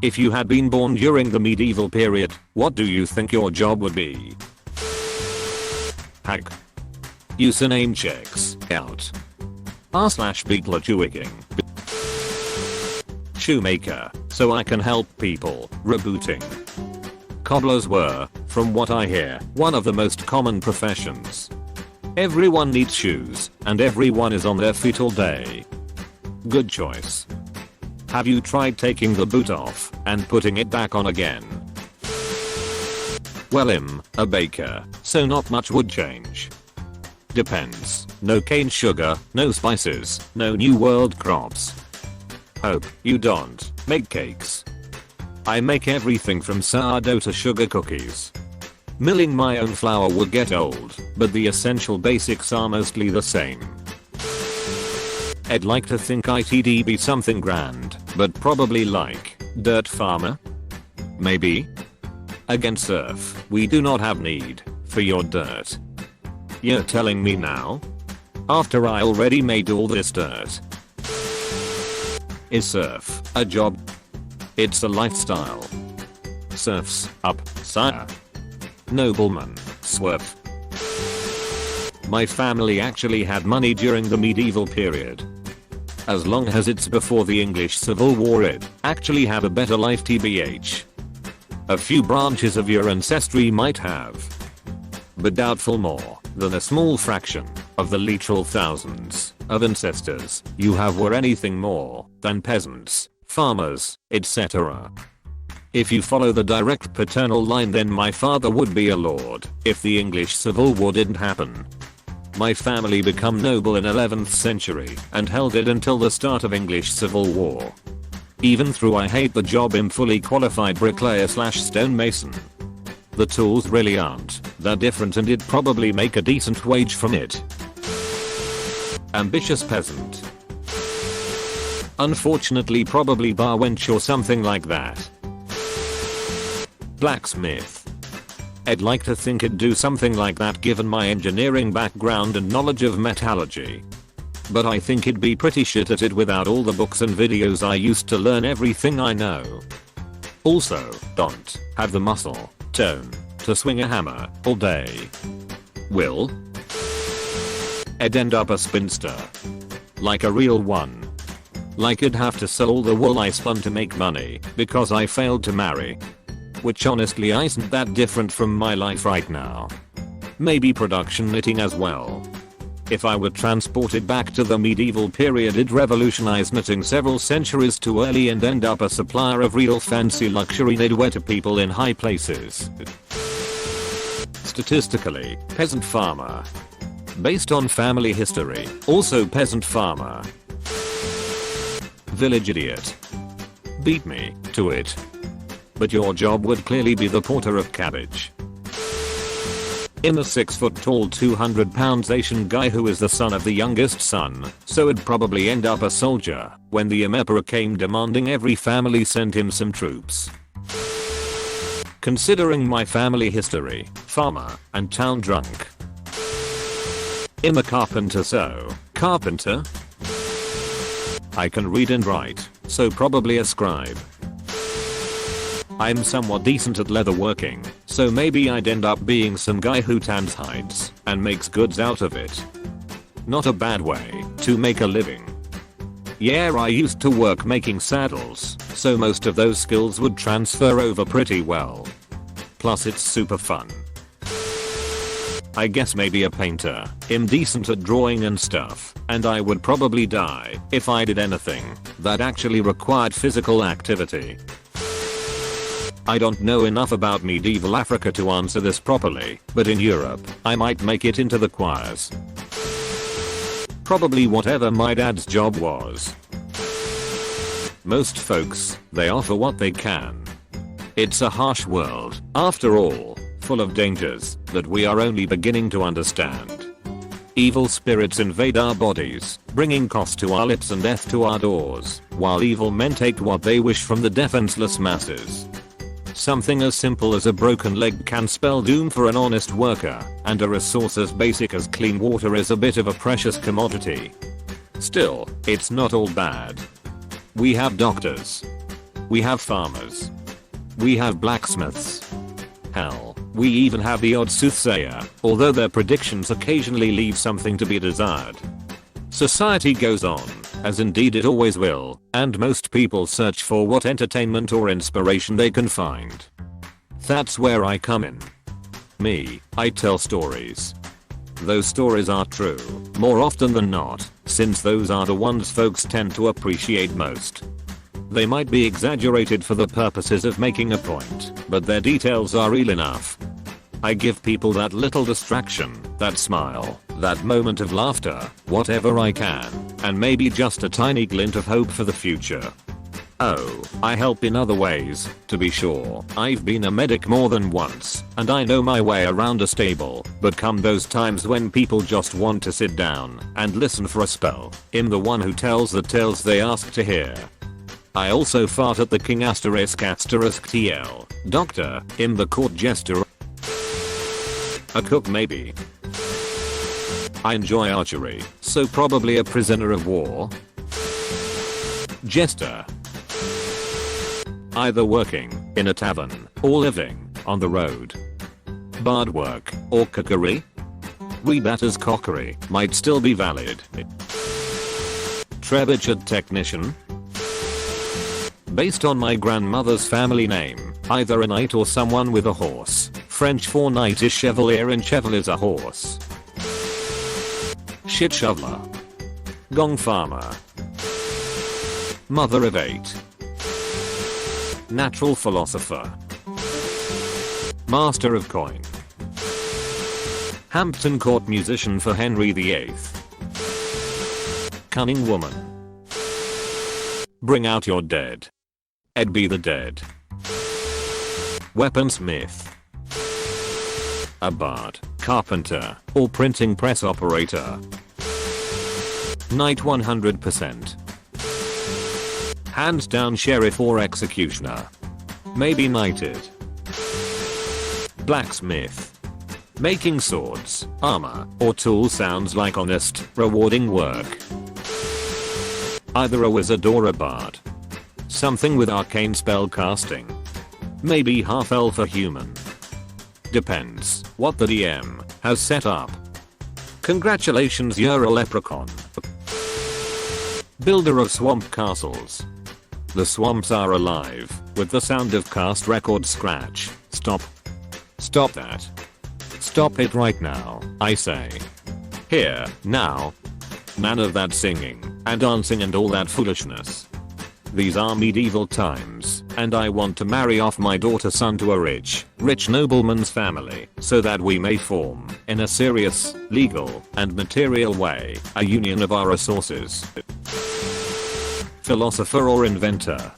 If you had been born during the medieval period, what do you think your job would be? Hack. Username checks out. r/people chewing. Shoemaker, so I can help people. Rebooting. Cobblers were, from what I hear, one of the most common professions. Everyone needs shoes, and everyone is on their feet all day. Good choice. Have you tried taking the boot off and putting it back on again? Well, I'm a baker, so not much would change. Depends. No cane sugar, no spices, no new world crops. Hope you don't make cakes. I make everything from sourdough to sugar cookies. Milling my own flour would get old, but the essential basics are mostly the same. I'd like to think it'd be something grand, but probably like dirt farmer? Maybe? Again, surf, we do not have need for your dirt. You're telling me now? After I already made all this dirt. Is surf a job? It's a lifestyle. Surf's up, sire. Nobleman, swerve. My family actually had money during the medieval period. As long as it's before the English Civil War, it actually had a better life tbh. A few branches of your ancestry might have, but doubtful more than a small fraction of the literal thousands of ancestors you have were anything more than peasants, farmers, etc. If you follow the direct paternal line, then my father would be a lord if the English Civil War didn't happen. My family become noble in 11th century and held it until the start of English Civil War. Even through I hate the job, I'm fully qualified bricklayer/stonemason. The tools really aren't that different, and it'd probably make a decent wage from it. Ambitious peasant. Unfortunately probably bar wench or something like that. Blacksmith. I'd like to think it'd do something like that given my engineering background and knowledge of metallurgy. But I think it'd be pretty shit at it without all the books and videos I used to learn everything I know. Also, don't have the muscle tone to swing a hammer all day. Will? I'd end up a spinster. Like a real one. Like I'd have to sell all the wool I spun to make money because I failed to marry. Which honestly isn't that different from my life right now. Maybe production knitting as well. If I were transported back to the medieval period, it'd revolutionize knitting several centuries too early and end up a supplier of real fancy luxury knitwear to people in high places. Statistically, peasant farmer. Based on family history, also peasant farmer. Village idiot. Beat me to it. But your job would clearly be the porter of cabbage. I'm a 6 foot tall 200 pounds Asian guy who is the son of the youngest son, so it'd probably end up a soldier when the emperor came demanding every family send him some troops. Considering my family history, farmer and town drunk. I'm a carpenter, so carpenter? I can read and write, so probably a scribe. I'm somewhat decent at leather working, so maybe I'd end up being some guy who tans hides and makes goods out of it. Not a bad way to make a living. Yeah, I used to work making saddles, so most of those skills would transfer over pretty well. Plus it's super fun. I guess maybe a painter. I'm decent at drawing and stuff, and I would probably die if I did anything that actually required physical activity. I don't know enough about medieval Africa to answer this properly, but in Europe, I might make it into the choirs. Probably whatever my dad's job was. Most folks, they offer what they can. It's a harsh world, after all, full of dangers that we are only beginning to understand. Evil spirits invade our bodies, bringing cost to our lips and death to our doors, while evil men take what they wish from the defenseless masses. Something as simple as a broken leg can spell doom for an honest worker, and a resource as basic as clean water is a bit of a precious commodity. Still, it's not all bad. We have doctors. We have farmers. We have blacksmiths. Hell, we even have the odd soothsayer, although their predictions occasionally leave something to be desired. Society goes on, as indeed it always will, and most people search for what entertainment or inspiration they can find. That's where I come in. Me, I tell stories. Those stories are true, more often than not, since those are the ones folks tend to appreciate most. They might be exaggerated for the purposes of making a point, but their details are real enough. I give people that little distraction, that smile, that moment of laughter, whatever I can, and maybe just a tiny glint of hope for the future. Oh, I help in other ways, to be sure. I've been a medic more than once, and I know my way around a stable, but come those times when people just want to sit down and listen for a spell, I'm the one who tells the tales they ask to hear. I also fart at the king **TL. Doctor, I'm the court jester. A cook maybe. I enjoy archery, so probably a prisoner of war. Jester. Either working in a tavern or living on the road. Bard work or cookery? Read that as cockery might still be valid. Trebuchet technician? Based on my grandmother's family name, either a knight or someone with a horse. French for knight is chevalier and cheval is a horse. Shit shoveler. Gong farmer. Mother of 8. Natural philosopher. Master of coin. Hampton Court musician for Henry VIII. Cunning woman. Bring out your dead. Ed be the dead. Weaponsmith. A bard, carpenter, or printing press operator. Knight 100%. Hands down sheriff or executioner. Maybe knighted. Blacksmith. Making swords, armor, or tools sounds like honest, rewarding work. Either a wizard or a bard. Something with arcane spell casting. Maybe half elf or human. Depends what the DM has set up. Congratulations, you're a leprechaun. Builder of swamp castles. The swamps are alive with the sound of cast record scratch. Stop. Stop that. Stop it right now, I say. Here, now. None of that singing and dancing and all that foolishness. These are medieval times, and I want to marry off my daughter's son to a rich nobleman's family so that we may form, in a serious, legal, and material way, a union of our resources. Philosopher or inventor.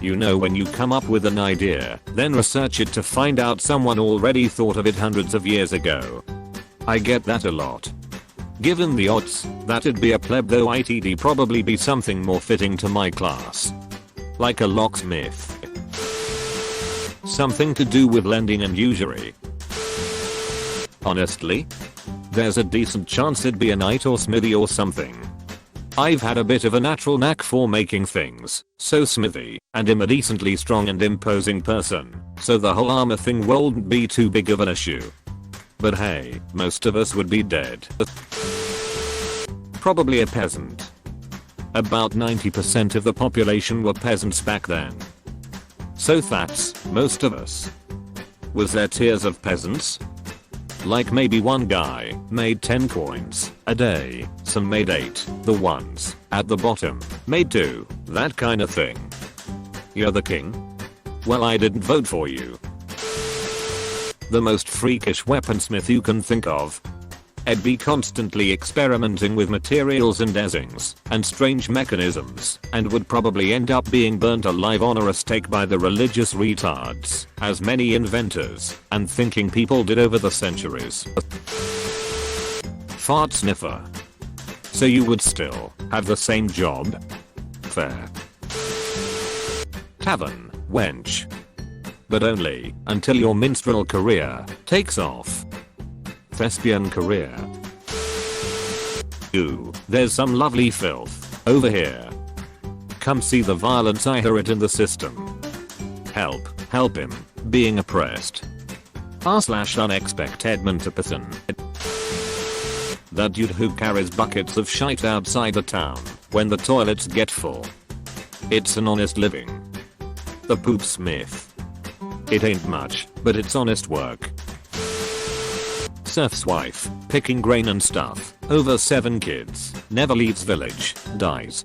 You know, when you come up with an idea, then research it to find out someone already thought of it hundreds of years ago. I get that a lot. Given the odds, that'd be a pleb, though it'd probably be something more fitting to my class. Like a locksmith. Something to do with lending and usury. Honestly, there's a decent chance it'd be a knight or smithy or something. I've had a bit of a natural knack for making things, so smithy, and I'm a decently strong and imposing person, so the whole armor thing won't be too big of an issue. But hey, most of us would be dead. Probably a peasant. About 90% of the population were peasants back then. So that's most of us. Was there tiers of peasants? Like maybe one guy made 10 coins a day, some made 8, the ones at the bottom made 2, that kind of thing. You're the king? Well, I didn't vote for you. The most freakish weaponsmith you can think of. I'd be constantly experimenting with materials and designs and strange mechanisms, and would probably end up being burnt alive on a stake by the religious retards, as many inventors and thinking people did over the centuries. Fart sniffer. So you would still have the same job? Fair. Tavern wench. But only until your minstrel career takes off. Thespian career. Ooh, there's some lovely filth over here. Come see the violence, I hear it in the system. Help him, being oppressed. r/unexpected Mentapathan. That dude who carries buckets of shite outside the town when the toilets get full. It's an honest living. The Poop Smith. It ain't much, but it's honest work. Surf's wife, picking grain and stuff, over 7 kids, never leaves village, dies.